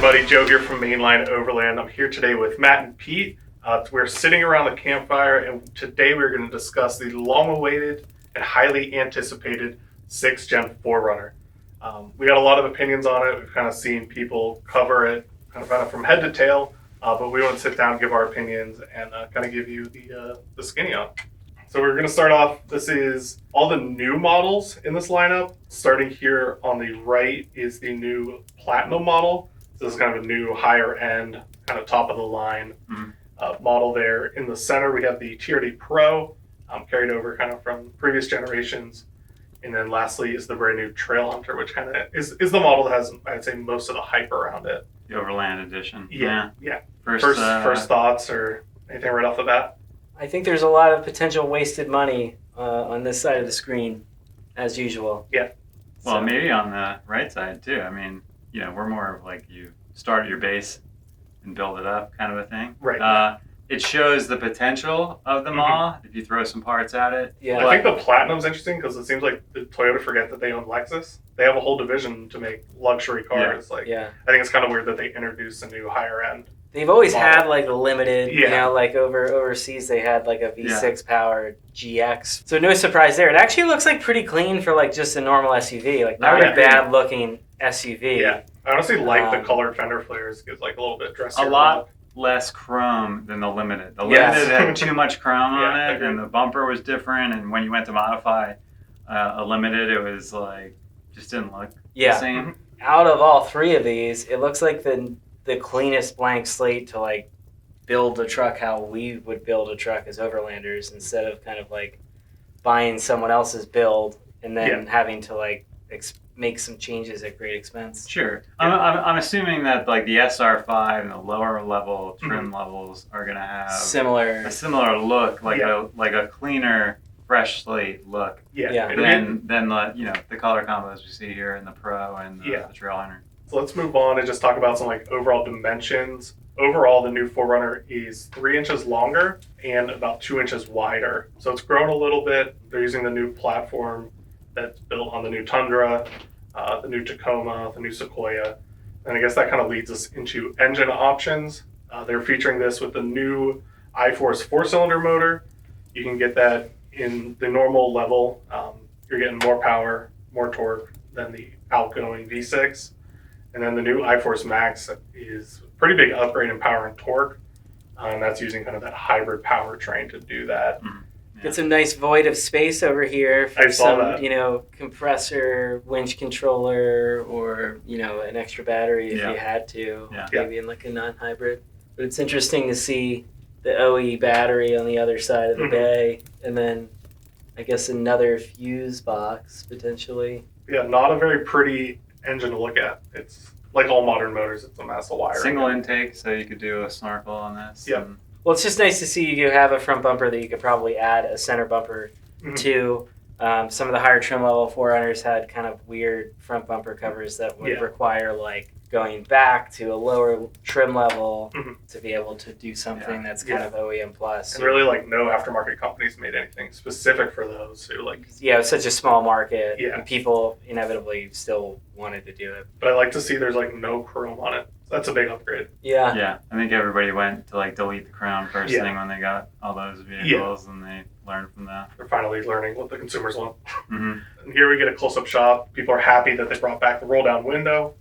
everybody, Joe here from Mainline Overland. I'm here today with Matt and Pete. We're sitting around the campfire, and today we're going to discuss the long-awaited and highly anticipated 6th Gen 4RUNNER. We got a lot of opinions on it. We've kind of seen people cover it kind of from head to tail, but we want to sit down, give our opinions, and kind of give you the skinny on. So we're going to start off. This is all the new models in this lineup. Starting here on the right is the new Platinum model. So this is kind of a new higher end, kind of top of the line model there. In the center, we have the TRD Pro, carried over kind of from previous generations. And then lastly is the brand new Trail Hunter, which kind of is the model that has, I'd say, most of the hype around it. The Overland Edition. Yeah. First thoughts or anything right off the bat? I think there's a lot of potential wasted money on this side of the screen, as usual. Yeah. Well, maybe on the right side, too. I mean, we're more of like you start at your base and build it up kind of a thing. Right. It shows the potential of the MAW if you throw some parts at it. Yeah. Well, I think the Platinum's interesting because it seems like the Toyota forget that they own Lexus. They have a whole division to make luxury cars. I think it's kind of weird that they introduced a new higher end. They've always had like a limited, Yeah. like overseas they had like a V6 powered GX. So no surprise there. It actually looks like pretty clean for like just a normal SUV, like not a bad looking SUV. Yeah, I honestly like the colored fender flares. Gives like a little bit dressier. A lot less chrome than the Limited. The Limited had too much chrome on it, and the bumper was different. And when you went to modify a Limited, it was like just didn't look the same. Out of all three of these, it looks like the cleanest blank slate to like build a truck how we would build a truck as Overlanders, instead of kind of like buying someone else's build and then having to like make some changes at great expense. Sure. I'm assuming that like the SR5 and the lower level trim levels are going to have a similar look, like a cleaner, fresh slate look. Than the color combos we see here in the Pro and the Trail Hunter. So let's move on and just talk about some like overall dimensions. Overall, the new 4RUNNER is 3 inches longer and about 2 inches wider. So it's grown a little bit. They're using the new platform that's built on the new Tundra, the new Tacoma, the new Sequoia. And I guess that kind of leads us into engine options. They're featuring this with the new iForce 4-cylinder motor. You can get that in the normal level. You're getting more power, more torque than the outgoing V6. And then the new iForce Max is a pretty big upgrade in power and torque. And that's using kind of that hybrid powertrain to do that. Get some nice void of space over here for some, compressor, winch controller, or, an extra battery if you had to, maybe in like a non-hybrid. But it's interesting to see the OE battery on the other side of the bay, and then I guess another fuse box potentially. Yeah, not a very pretty engine to look at. It's like all modern motors, it's a mess of wiring. Single intake, so you could do a snorkel on this. Yeah. Well, it's just nice to see you have a front bumper that you could probably add a center bumper to. Some of the higher trim level 4Runners had kind of weird front bumper covers that would require like going back to a lower trim level to be able to do something that's kind of OEM plus. And really like no aftermarket companies made anything specific for those who like... Yeah, it was such a small market and people inevitably still wanted to do it. But I like to see there's like no chrome on it. That's a big upgrade. Yeah. Yeah, I think everybody went to like delete the crown first thing when they got all those vehicles and they learned from that. They're finally learning what the consumers want. And here we get a close-up shot. People are happy that they brought back the roll-down window.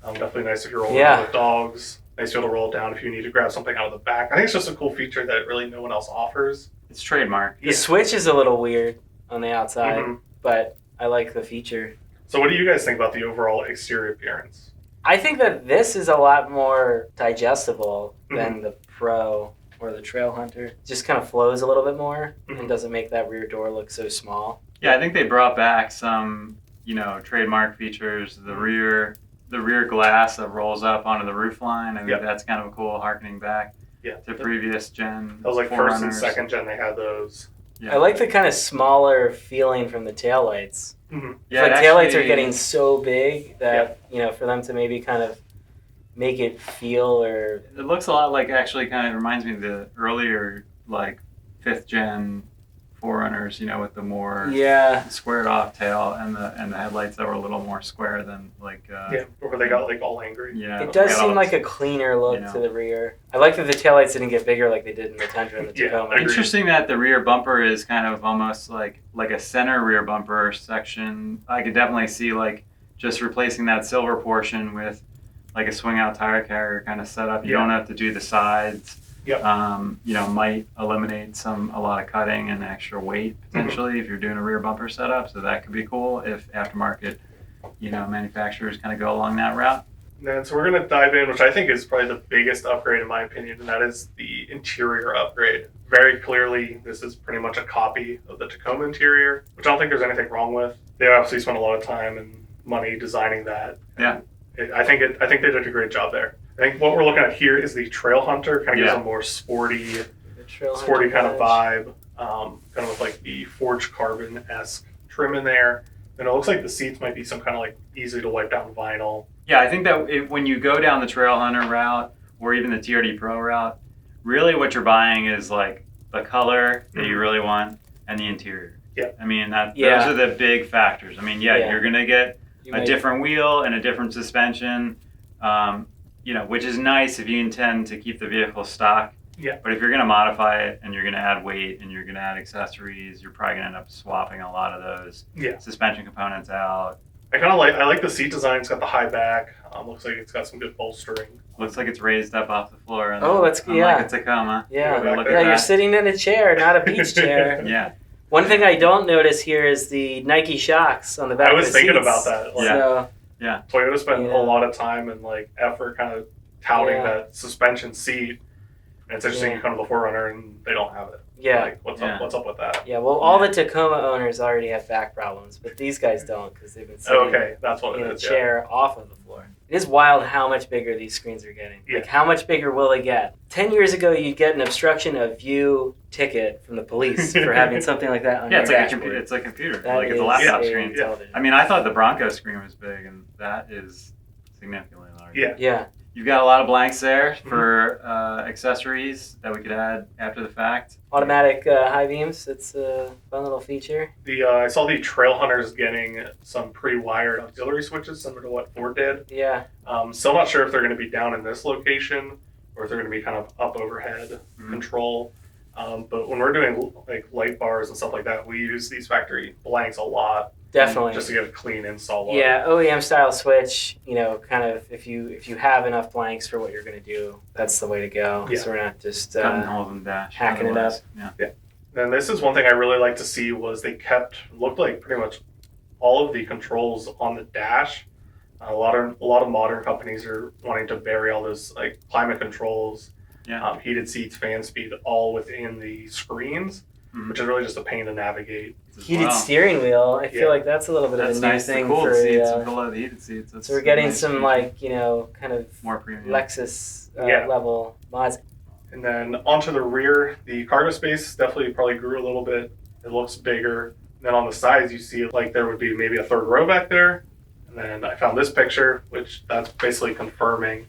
Definitely nice if you're rolling with dogs. Nice to be able to roll it down if you need to grab something out of the back. I think it's just a cool feature that really no one else offers. It's trademark. The switch is a little weird on the outside, but I like the feature. So what do you guys think about the overall exterior appearance? I think that this is a lot more digestible than the Pro or the Trail Hunter. It just kind of flows a little bit more and doesn't make that rear door look so small. Yeah, I think they brought back some, trademark features. The rear glass that rolls up onto the roof line. I think that's kind of a cool harkening back to previous gen. That was like 1st and 2nd gen they had those. Yeah. I like the kind of smaller feeling from the taillights. Yeah, taillights are getting so big that, for them to maybe kind of make it feel It looks a lot like, actually kind of reminds me of the earlier, like, 5th gen 4Runners, with the more squared off tail and the headlights that were a little more square than where they got all angry. Yeah, it does seem like a cleaner look to the rear. I like that the taillights didn't get bigger like they did in the Tundra and the Tacoma. Interesting that the rear bumper is kind of almost like a center rear bumper section. I could definitely see just replacing that silver portion with a swing out tire carrier kind of setup. You don't have to do the sides. Yep. Might eliminate a lot of cutting and extra weight potentially if you're doing a rear bumper setup. So that could be cool if aftermarket, manufacturers kind of go along that route. And so we're going to dive in, which I think is probably the biggest upgrade in my opinion, and that is the interior upgrade. Very clearly, this is pretty much a copy of the Tacoma interior, which I don't think there's anything wrong with. They obviously spent a lot of time and money designing that. Yeah. I think they did a great job there. I think what we're looking at here is the Trail Hunter. Kind of gives a more sporty kind of vibe. Kind of with the forged carbon-esque trim in there. And it looks like the seats might be some kind of easy to wipe down vinyl. Yeah, I think that when you go down the Trail Hunter route or even the TRD Pro route, really what you're buying is the color that you really want and the interior. Yeah. I mean, those are the big factors. I mean, you're going to get a different wheel and a different suspension, which is nice if you intend to keep the vehicle stock. Yeah. But if you're going to modify it and you're going to add weight and you're going to add accessories, you're probably going to end up swapping a lot of those suspension components out. I like the seat design. It's got the high back. Looks like it's got some good bolstering. Looks like it's raised up off the floor. And that's like a Tacoma. Yeah, you're sitting in a chair, not a beach chair. Yeah. One thing I don't notice here is the Nike shocks on the back of the seats. I was thinking about that. Yeah. Toyota spent a lot of time and effort kind of touting that suspension seat. And it's interesting you come to the 4Runner and they don't have it. Yeah. What's up with that? Yeah, well, all the Tacoma owners already have back problems, but these guys don't because they've been sitting that's what in a chair off of the floor. It is wild how much bigger these screens are getting. Yeah. How much bigger will they get? 10 years ago, you'd get an obstruction of view ticket from the police for having something like that on your dashboard. It's a computer. It's a laptop screen. Television. I mean, I thought the Bronco screen was big, and that is significantly larger. Yeah. You've got a lot of blanks there for accessories that we could add after the fact. Automatic high beams. It's a fun little feature. I saw the Trail Hunters getting some pre-wired auxiliary switches, similar to what Ford did. Yeah. Still not sure if they're going to be down in this location or if they're going to be kind of up overhead control. But when we're doing light bars and stuff like that, we use these factory blanks a lot. Definitely. Just to get a clean install look. Yeah, OEM style switch, kind of if you have enough blanks for what you're going to do, that's the way to go. Yeah. So we're not just cutting holes in the dash. Hacking it up. Yeah. And this is one thing I really like to see was they looked like pretty much all of the controls on the dash. A lot of modern companies are wanting to bury all those climate controls, heated seats, fan speed, all within the screens, which is really just a pain to navigate. Heated steering wheel. I feel like that's a little bit of a new thing cool for seats below the heated seats. So we're getting some kind of more premium Lexus level mods. And then onto the rear, the cargo space definitely probably grew a little bit. It looks bigger. And then on the sides, you see there would be maybe a third row back there. And then I found this picture, which that's basically confirming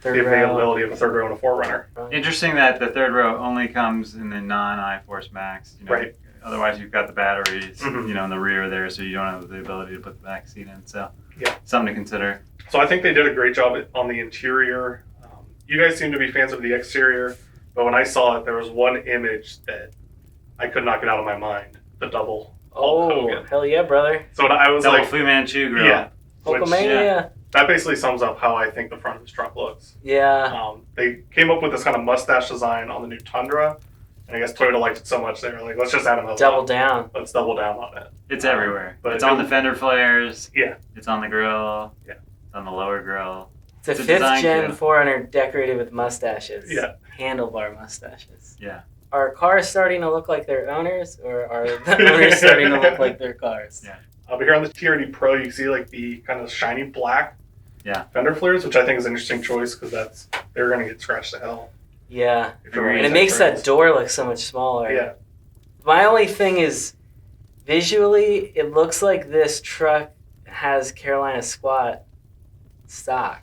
the availability of a third row in a 4Runner. Interesting that the third row only comes in the non-iForce Max. Right. Otherwise, you've got the batteries, in the rear there, so you don't have the ability to put the back seat in. So, something to consider. So I think they did a great job on the interior. You guys seem to be fans of the exterior, but when I saw it, there was one image that I could not get out of my mind: the double Hulk Hogan. Hell yeah, brother! So I was double Fu Manchu grill. Yeah. Hulkamania. That basically sums up how I think the front of this truck looks. Yeah. They came up with this kind of mustache design on the new Tundra, and I guess Toyota liked it so much they were like, let's just add another double down. Let's double down on it. It's everywhere. But it's on the fender flares. Yeah. It's on the grill. Yeah. It's on the lower grill. It's a 5th gen 4Runner decorated with mustaches. Yeah. Handlebar mustaches. Yeah. Are cars starting to look like their owners, or are the owners starting to look like their cars? Yeah. But here on the TRD Pro, you see the kind of shiny black fender flares, which I think is an interesting choice because they're going to get scratched to hell. Yeah, and it makes that door look so much smaller. Yeah. My only thing is, visually, it looks like this truck has Carolina Squat stock.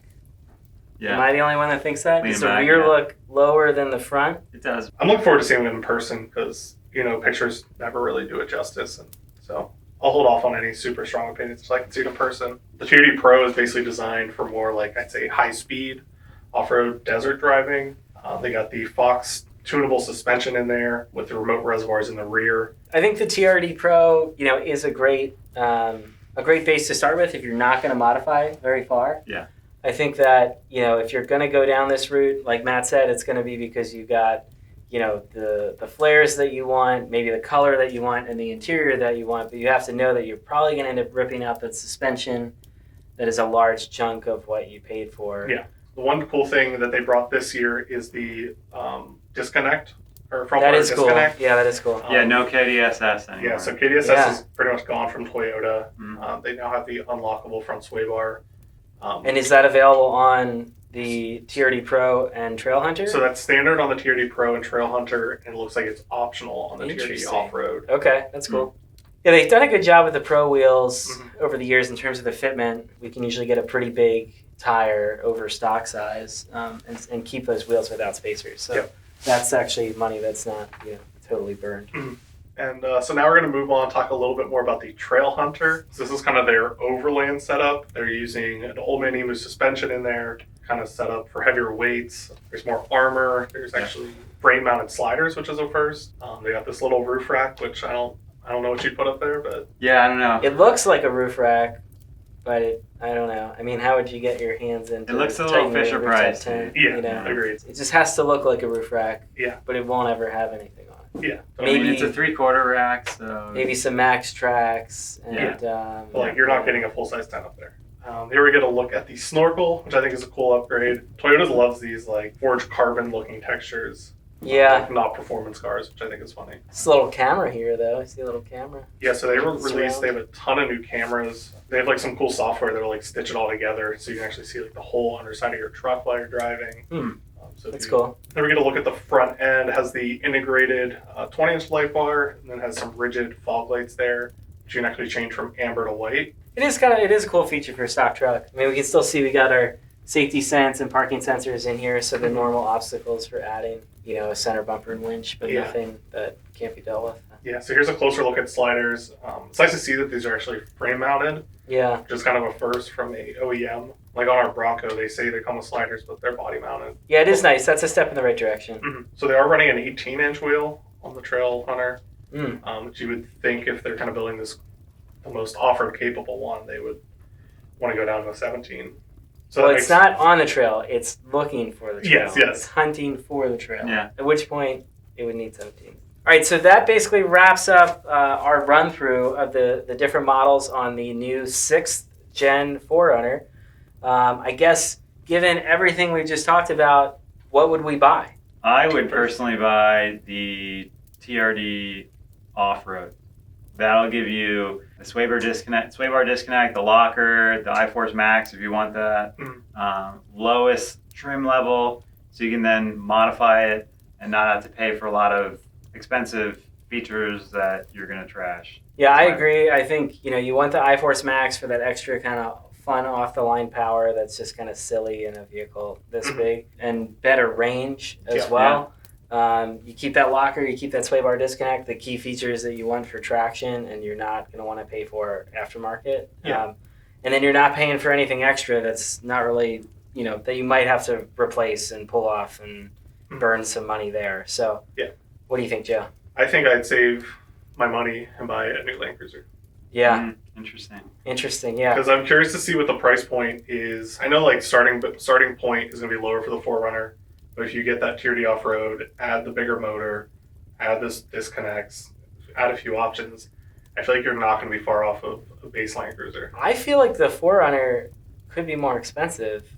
Yeah. Am I the only one that thinks that? Does the rear look lower than the front? It does. I'm looking forward to seeing it in person because pictures never really do it justice, and so I'll hold off on any super strong opinions until I can see it in person. The TRD Pro is basically designed for more like, I'd say, high speed off-road desert driving. They got the Fox tunable suspension in there with the remote reservoirs in the rear. I think the TRD Pro, is a great base to start with if you're not going to modify very far. Yeah. I think that, if you're going to go down this route, like Matt said, it's going to be because you've got, the flares that you want, maybe the color that you want, and the interior that you want, but you have to know that you're probably going to end up ripping out the suspension that is a large chunk of what you paid for. Yeah. The one cool thing that they brought this year is the disconnect, or front that wire is disconnect. Cool. Yeah, that is cool. No KDSS anymore. Yeah, so KDSS is pretty much gone from Toyota. They now have the unlockable front sway bar. And is that available on the TRD Pro and Trail Hunter? So that's standard on the TRD Pro and Trail Hunter, and it looks like it's optional on the TRD Off-Road. Okay, that's cool. Yeah, they've done a good job with the Pro wheels over the years in terms of the fitment. We can usually get a pretty big tire over stock size and keep those wheels without spacers. So that's actually money that's not totally burned. And so now we're going to move on, talk a little bit more about the Trail Hunter. So this is kind of their overland setup. They're using an old man Emu suspension in there, kind of set up for heavier weights. There's more armor. There's actually frame-mounted sliders, which is a first. They got this little roof rack, which I don't know what you'd put up there, but yeah, I don't know. It looks like a roof rack, but I don't know. I mean, how would you get your hands into it? It looks a little Fisher Price. Agreed. It just has to look like a roof rack. Yeah. But it won't ever have anything on it. Yeah. Maybe it's a 3/4 rack, so maybe some max tracks and you're not getting a full-size tent up there. Here we get a look at the snorkel, which I think is a cool upgrade. Toyota loves these like forged carbon looking textures. Yeah. Not performance cars, which I think is funny. It's a little camera here, though. I see a little camera. Yeah, so they released, they have a ton of new cameras. They have like some cool software that'll like stitch it all together so you can actually see like the whole underside of your truck while you're driving. So that's cool. Then we get a look at the front end. It has the integrated 20-inch light bar, and then has some rigid fog lights there, which you can actually change from amber to white. It is a cool feature for a stock truck. I mean, we can still see we got our safety sense and parking sensors in here, so the normal obstacles for adding, a center bumper and winch, but nothing that can't be dealt with. Yeah, so here's a closer look at sliders. It's nice to see that these are actually frame mounted. Yeah. Which is kind of a first from a OEM. Like on our Bronco, they say they come with sliders, but they're body mounted. Yeah, it is nice. That's a step in the right direction. So they are running an 18-inch wheel on the Trail Hunter, which you would think if they're kind of building the most off-road capable one, they would want to go down to a 17. So it's not on the trail. It's looking for the trail. Yes. It's hunting for the trail. Yeah. At which point, it would need 17. All right, so that basically wraps up our run-through of the different models on the new 6th Gen 4Runner. I guess, given everything we just talked about, what would we buy? I would personally buy the TRD Off-Road. That'll give you the sway bar disconnect, the locker, the iForce Max if you want that, lowest trim level, so you can then modify it and not have to pay for a lot of expensive features that you're going to trash. Yeah, I agree. I think you want the iForce Max for that extra kind of fun off-the-line power that's just kind of silly in a vehicle this big, and better range as well. You keep that locker, you keep that sway bar disconnect, the key features that you want for traction, and you're not going to want to pay for aftermarket. And then you're not paying for anything extra that's not really, that you might have to replace and pull off and burn some money there. So, what do you think, Joe? I think I'd save my money and buy a new Land Cruiser. Yeah. Interesting, yeah. Because I'm curious to see what the price point is. I know like starting point is going to be lower for the 4Runner. But if you get that TRD off-road, add the bigger motor, add this disconnects, add a few options, I feel like you're not going to be far off of a base Land Cruiser. I feel like the 4Runner could be more expensive.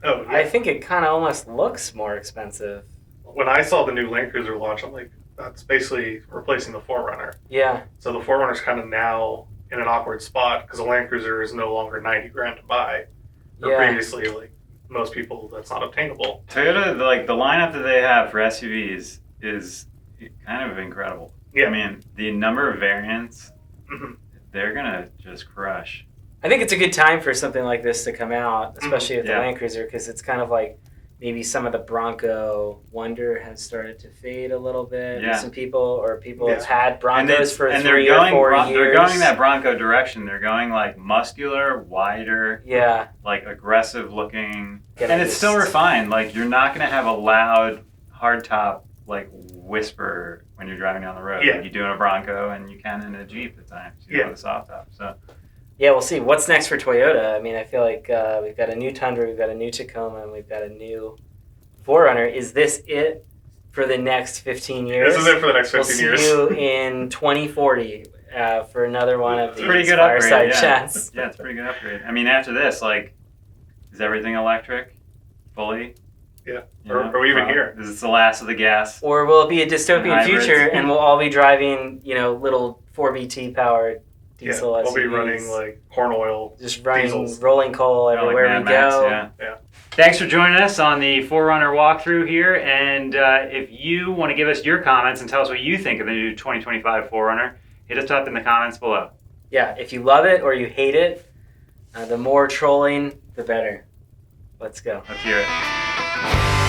Oh, yeah. I think it kind of almost looks more expensive. When I saw the new Land Cruiser launch, I'm like, that's basically replacing the 4Runner. Yeah. So the 4Runner's kind of now in an awkward spot because a Land Cruiser is no longer $90,000 to buy. Or previously, like, most people, that's not obtainable. Toyota, the lineup that they have for SUVs is kind of incredible. Yeah. I mean, the number of variants, they're going to just crush. I think it's a good time for something like this to come out, especially with the Land Cruiser, because it's kind of like maybe some of the Bronco wonder has started to fade a little bit. Yeah. Some people have had Broncos for 3 or 4 years. They're going that Bronco direction. They're going like muscular, wider, like aggressive looking. And it's still refined. Like you're not going to have a loud hardtop like whisper when you're driving down the road. Like you do in a Bronco and you can in a Jeep at times. You know, with a soft top. So. Yeah, we'll see. What's next for Toyota? I mean, I feel like we've got a new Tundra, we've got a new Tacoma, and we've got a new 4Runner. Is this it for the next 15 years? This is it for the next 15 years. We'll see you in 2040 for another one of these pretty good fireside upgrade, chats. Yeah, it's a pretty good upgrade. I mean, after this, like, is everything electric? Fully? Yeah. Are we even here? Is this the last of the gas? Or will it be a dystopian future and we'll all be driving, little 4BT powered diesel SUVs. We'll be running like corn oil, just running diesels. rolling coal everywhere like we Max, go. Yeah. Thanks for joining us on the 4Runner walkthrough here. And if you want to give us your comments and tell us what you think of the new 2025 4Runner, hit us up in the comments below. Yeah, if you love it or you hate it, the more trolling, the better. Let's go. Let's hear it.